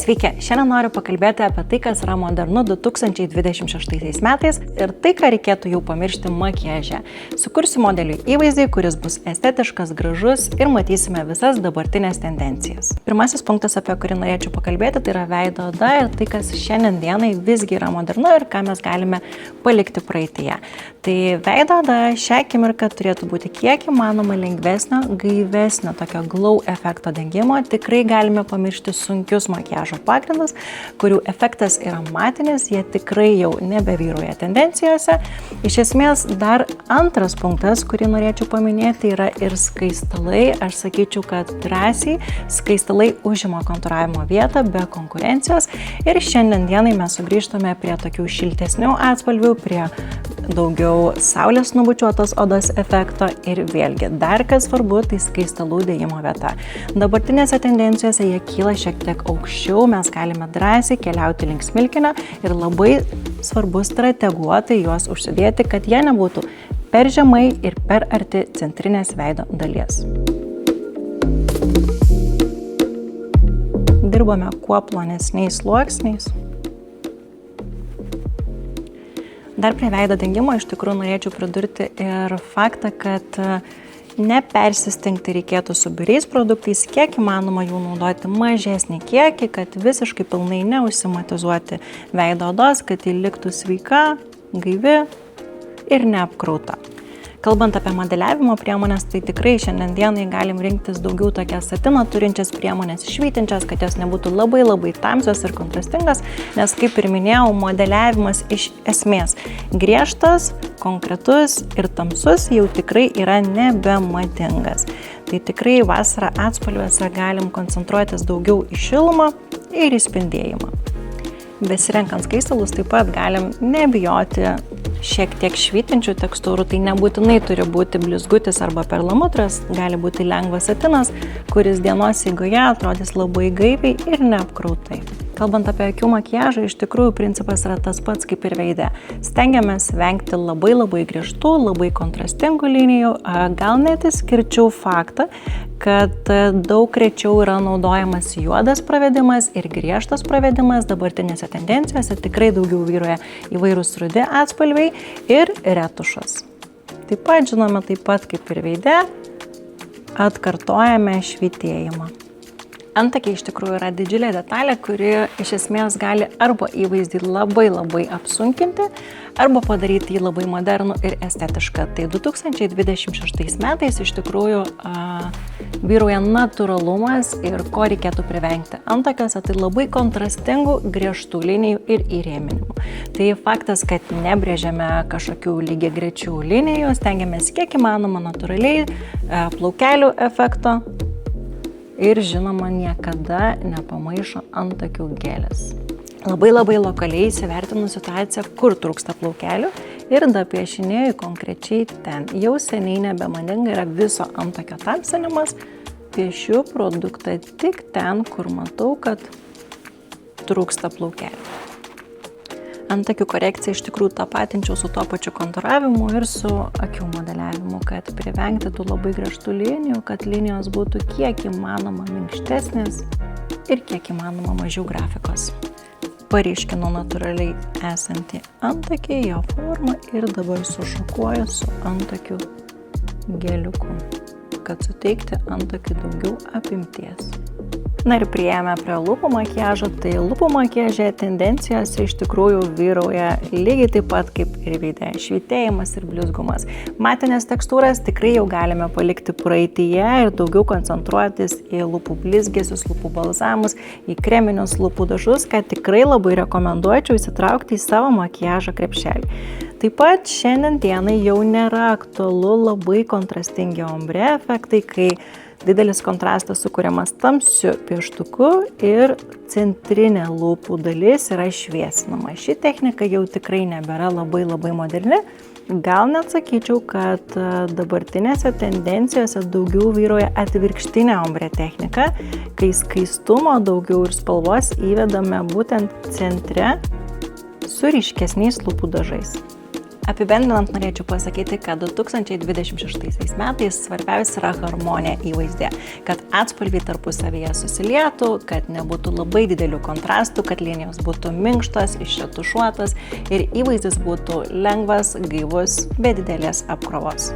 Sveiki, šiandien noriu pakalbėti apie tai, kas yra modernu 2026 metais ir tai, ką reikėtų jau pamiršti makiaže. Sukursiu modeliui įvaizdį, kuris bus estetiškas, gražus ir matysime visas dabartinės tendencijas. Pirmasis punktas, apie kurį norėčiau pakalbėti, tai yra veido oda ir tai, kas šiandien dienai visgi yra modernu ir ką mes galime palikti praeityje. Tai veido oda šią akimirką turėtų būti kiek įmanoma lengvesnio, gaivesnio, tokio glow efekto dengimo. Tikrai galime pamiršti sunkius makiažo pagrindus, kurių efektas yra matinis, jie tikrai jau nebevyrauja tendencijose. Iš esmės, dar antras punktas, kurį norėčiau paminėti, yra ir skaistalai. Aš sakyčiau, kad drąsiai skaistalai užima kontūravimo vietą be konkurencijos ir šiandien dienai mes sugrįžtame prie tokių šiltesnių atspalvių, prie daugiau saulės nubučiuotos odos efekto ir vėlgi dar kas svarbu, tai skaistalų dėjimo vieta. Dabartinėse tendencijose jie kyla šiek tiek aukščiau, mes galime drąsiai keliauti link smilkinio ir labai svarbu strateguotai juos užsidėti, kad jie nebūtų per žemai ir per arti centrinės veido dalies. Dirbame kuo plonesniais sluoksniais. Dar prie veido dengimo iš tikrųjų norėčiau pridurti ir faktą, kad nepersistengti reikėtų su biriais produktais, kiek įmanoma jų naudoti mažesnį kiekį, kad visiškai pilnai neužsimatizuoti veido odos, kad ji liktų sveika, gaivi ir neapkrauta. Kalbant apie modeliavimo priemonės, tai tikrai šiandien dienai galim rinktis daugiau tokias satino turinčias priemonės, švytinčias, kad jos nebūtų labai tamsios ir kontrastingas, nes kaip ir minėjau, modeliavimas iš esmės griežtas, konkretus ir tamsus jau tikrai yra nebemadingas. Tai tikrai vasarą atspalviuose galim koncentruotis daugiau į šilumą ir į spindėjimą. Besirenkant skaistalus taip pat galim nebijoti šiek tiek švytinčių tekstūrų, tai nebūtinai turi būti blizgutis arba perlamutras, gali būti lengvas satinas, kuris dienos eigoje atrodys labai gaiviai ir neapkrautai. Kalbant apie akių makiažą, iš tikrųjų principas yra tas pats kaip ir veide. Stengiamės vengti labai griežtų, labai kontrastingų linijų, gal net išskirčiau faktą, kad daug rečiau yra naudojamas juodas pravedimas ir griežtas pravedimas. Dabartinėse tendencijose tikrai daugiau vyroja įvairūs rudi atspalviai ir retušas. Taip pat kaip ir veide, atkartojame švytėjimą. Antakiai iš tikrųjų yra didžiulė detalė, kuri iš esmės gali arba įvaizdį labai apsunkinti, arba padaryti jį labai modernų ir estetišką. Tai 2026 metais iš tikrųjų vyrauja natūralumas ir ko reikėtų privengti antakiuose, tai labai kontrastingų, griežtų linijų ir įrėminimų. Tai faktas, kad nebrėžiame kažkokių lygiagrečių linijų, stengiamės kiek įmanoma natūraliai plaukelių efekto. Ir žinoma, niekada nepamaišo antakių gelės. Labai lokaliai įsivertinu situaciją, kur trūksta plaukelių ir dapiešinėju konkrečiai ten. Jau seniai nebemadinga yra viso antakio tamsinimas, piešiu produktą tik ten, kur matau, kad trūksta plaukelių. Antakių korekciją iš tikrųjų tapatinčiau su tuo pačiu kontūravimu ir su akių modeliavimu, kad privengti tų labai griežtų linijų, kad linijos būtų kiek įmanoma minkštesnės ir kiek įmanoma mažiau grafikos. Paryškinu natūraliai esantį antakį, jo formą ir dabar sušukuoju su antakių geliuku, kad suteikti antakiui daugiau apimties. Na ir priėjome prie lūpų makiažo, tai lūpų makiaže tendencijos iš tikrųjų vyrauja lygiai taip pat kaip ir veide, švytėjimas ir blizgumas. Matinės tekstūras tikrai jau galime palikti praeityje ir daugiau koncentruotis į lūpų blizgesius, lūpų balzamus, į kreminius lūpų dažus, ką tikrai labai rekomenduočiau įsitraukti į savo makiažo krepšelį. Taip pat šiandien dienai jau nėra aktualu labai kontrastingi ombre efektai, kai didelis kontrastas sukuriamas tamsiu pieštuku ir centrinė lūpų dalis yra šviesinama. Ši technika jau tikrai nebėra labai moderni. Gal net sakyčiau, kad dabartinėse tendencijose daugiau vyroja atvirkštinė ombre technika, kai skaistumo daugiau ir spalvos įvedame būtent centre su ryškesniais lūpų dažais. Apibendrinant norėčiau pasakyti, kad 2026 metais svarbiausia yra harmonija įvaizdė, kad atspalviai tarpusavyje susilietų, kad nebūtų labai didelių kontrastų, kad linijos būtų minkštos, išretušuotos ir įvaizdis būtų lengvas, gaivus, be didelės apkrovos.